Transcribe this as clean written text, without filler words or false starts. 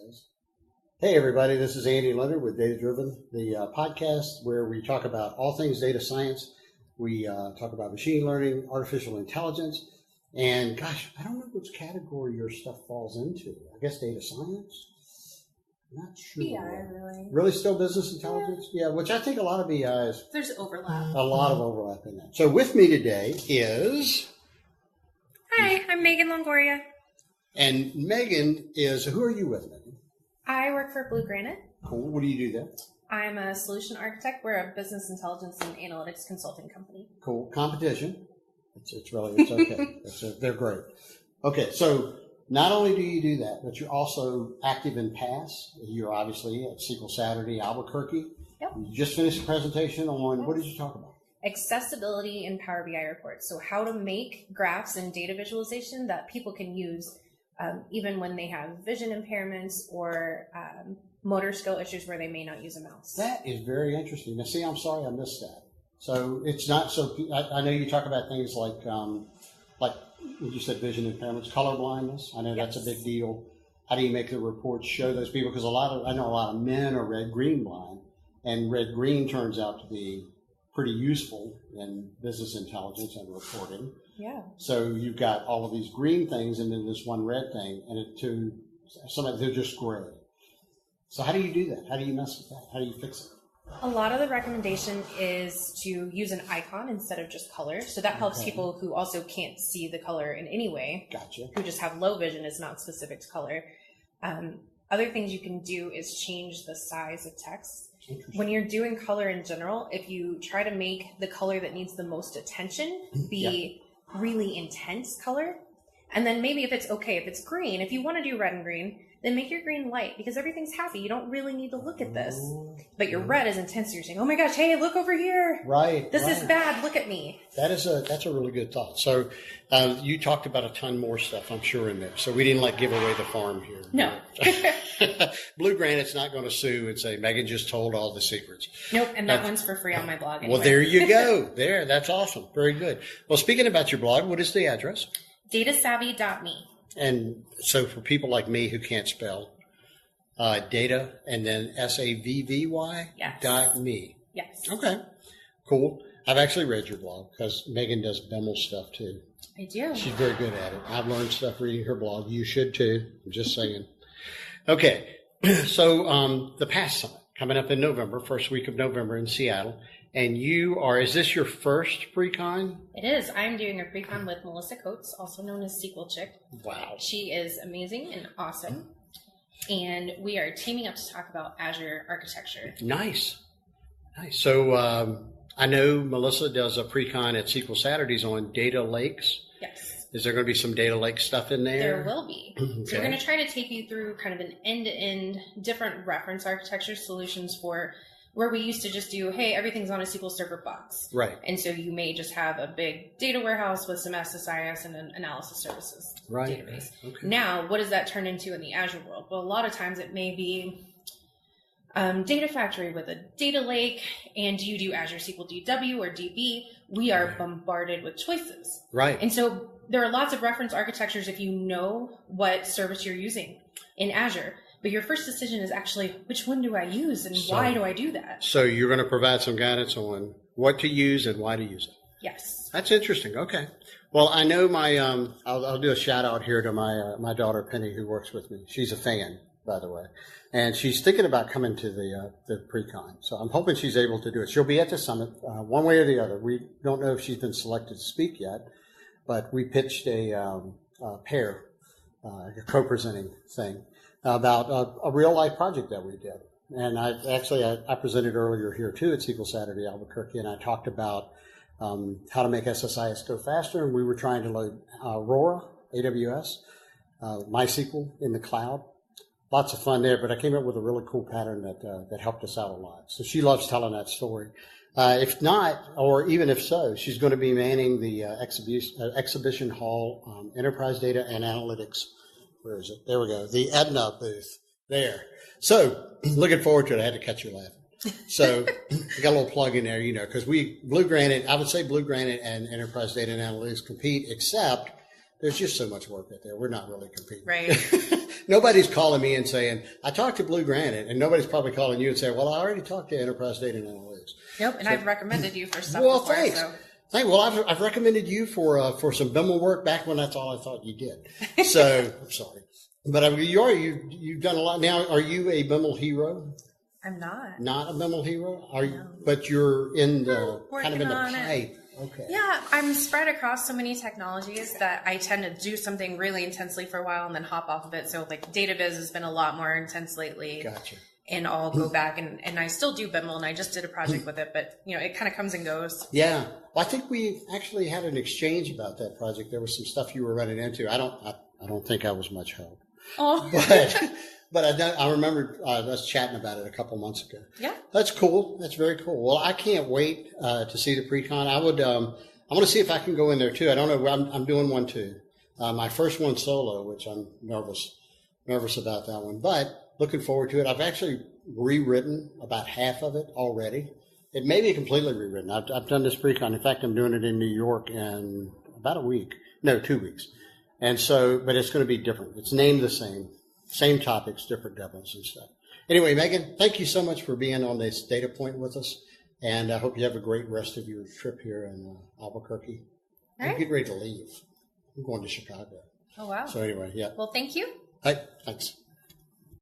says. Hey, everybody, this is Andy Leonard with Data Driven, the podcast where we talk about all things data science. We talk about machine learning, artificial intelligence, and gosh, I don't know which category your stuff falls into. I guess data science? Not sure. BI, really. Really still business intelligence? Yeah, which I think a lot of BI is. There's overlap. A lot of overlap in that. So with me today is... Hi, I'm Meagan Longoria. And Meagan is, who are you with, Meagan? I work for Blue Granite. Cool. What do you do there? I'm a solution architect. We're a business intelligence and analytics consulting company. Cool. Competition. It's okay. They're great. Okay, so not only do you do that, but you're also active in Pass. You're obviously at SQL Saturday, Albuquerque. Yep. You just finished a presentation on, what did you talk about? Accessibility in PowerBI reports. So how to make graphs and data visualization that people can use even when they have vision impairments or motor skill issues where they may not use a mouse. That is very interesting. Now, see, I'm sorry I missed that. So it's not so. I know you talk about things like you said, vision impairments, color blindness. I know that's a big deal. How do you make the reports show those people? Because I know a lot of men are red-green blind, and red-green turns out to be pretty useful in business intelligence and reporting. Yeah. So you've got all of these green things and then this one red thing, and they're just gray. So how do you do that? How do you mess with that? How do you fix it? A lot of the recommendation is to use an icon instead of just color. So that helps people who also can't see the color in any way. Gotcha. Who just have low vision, is not specific to color. Other things you can do is change the size of text. When you're doing color in general, if you try to make the color that needs the most attention be really intense color, and then maybe if it's green, if you want to do red and green, then make your green light, because everything's happy. You don't really need to look at this. But your red is intense. You're saying, oh my gosh, hey, look over here. Right. This is bad. Look at me. That's a really good thought. So you talked about a ton more stuff, I'm sure, in there. So we didn't give away the farm here. No. Blue Granite's not going to sue and say, Meagan just told all the secrets. Nope. And that one's for free on my blog. Anyway. Well, there you go. That's awesome. Very good. Well, speaking about your blog, what is the address? Datasavvy.me. And so for people like me who can't spell, data and then SAVVY .me. Yes. Okay, cool. I've actually read your blog because Meagan does BEML stuff too. I do. She's very good at it. I've learned stuff reading her blog. You should too. I'm just saying. Okay, so the Pass Summit coming up in November, first week of November in Seattle. And is this your first pre-con? It is. I'm doing a pre-con with Melissa Coates, also known as SQL Chick. Wow. She is amazing and awesome. And we are teaming up to talk about Azure architecture. Nice. So I know Melissa does a pre-con at SQL Saturdays on data lakes. Yes. Is there going to be some data lake stuff in there? There will be. Okay. So we're going to try to take you through kind of an end-to-end different reference architecture solutions for where we used to just do, hey, everything's on a SQL Server box. Right. And so you may just have a big data warehouse with some SSIS and an analysis services database. Okay. Now, what does that turn into in the Azure world? Well, a lot of times it may be Data Factory with a data lake, and do you do Azure SQL DW or DB? We are bombarded with choices. Right. And so there are lots of reference architectures if you know what service you're using in Azure. But your first decision is actually, which one do I use and why do I do that? So you're going to provide some guidance on what to use and why to use it. Yes. That's interesting. Okay. Well, I know I'll do a shout out here to my daughter Penny, who works with me. She's a fan, by the way. And she's thinking about coming to the pre-con. So I'm hoping she's able to do it. She'll be at the summit one way or the other. We don't know if she's been selected to speak yet, but we pitched a pair, a co-presenting thing, about a real-life project that we did. And I presented earlier here, too, at SQL Saturday, Albuquerque, and I talked about how to make SSIS go faster, and we were trying to load Aurora, AWS, MySQL in the cloud. Lots of fun there, but I came up with a really cool pattern that helped us out a lot. So she loves telling that story. If not, or even if so, she's going to be manning the exhibition hall enterprise data and analytics. Where is it? There we go. The Edna booth there. So looking forward to it. I had to catch you laughing. So we got a little plug in there, because Blue Granite, I would say Blue Granite and enterprise data and analytics compete, except there's just so much work out there. We're not really competing. Right. Nobody's calling me and saying, I talked to Blue Granite, and nobody's probably calling you and saying, well, I already talked to Enterprise Data and Analytics. Nope, and I've recommended you for stuff Well, before. thanks. So. Well, I've recommended you for some BIML work back when that's all I thought you did. So I'm sorry, but you've done a lot now. Are you a BIML hero? I'm not. Not a BIML hero? Are you? No. But you're in the Working kind of in the on it. pipe. Okay. Yeah, I'm spread across so many technologies that I tend to do something really intensely for a while and then hop off of it. So like DataViz has been a lot more intense lately. Gotcha. And I'll go back and I still do BIML, and I just did a project with it, but it kind of comes and goes. Yeah. Well, I think we actually had an exchange about that project. There was some stuff you were running into. I don't think I was much help. Oh. But I remember us chatting about it a couple months ago. Yeah. That's cool. That's very cool. Well, I can't wait to see the pre-con. I want to see if I can go in there too. I don't know. I'm doing one too. My first one solo, which I'm nervous about that one, but looking forward to it. I've actually rewritten about half of it already. It may be completely rewritten. I've done this pre-con. In fact, I'm doing it in New York in about 2 weeks. And so, but it's going to be different. It's named the same topics, different demos and stuff. Anyway, Megan, thank you so much for being on this DataPoint with us. And I hope you have a great rest of your trip here in Albuquerque. All right. I'm getting ready to leave. I'm going to Chicago. Oh, wow. So anyway, yeah. Well, thank you. Hey, thanks.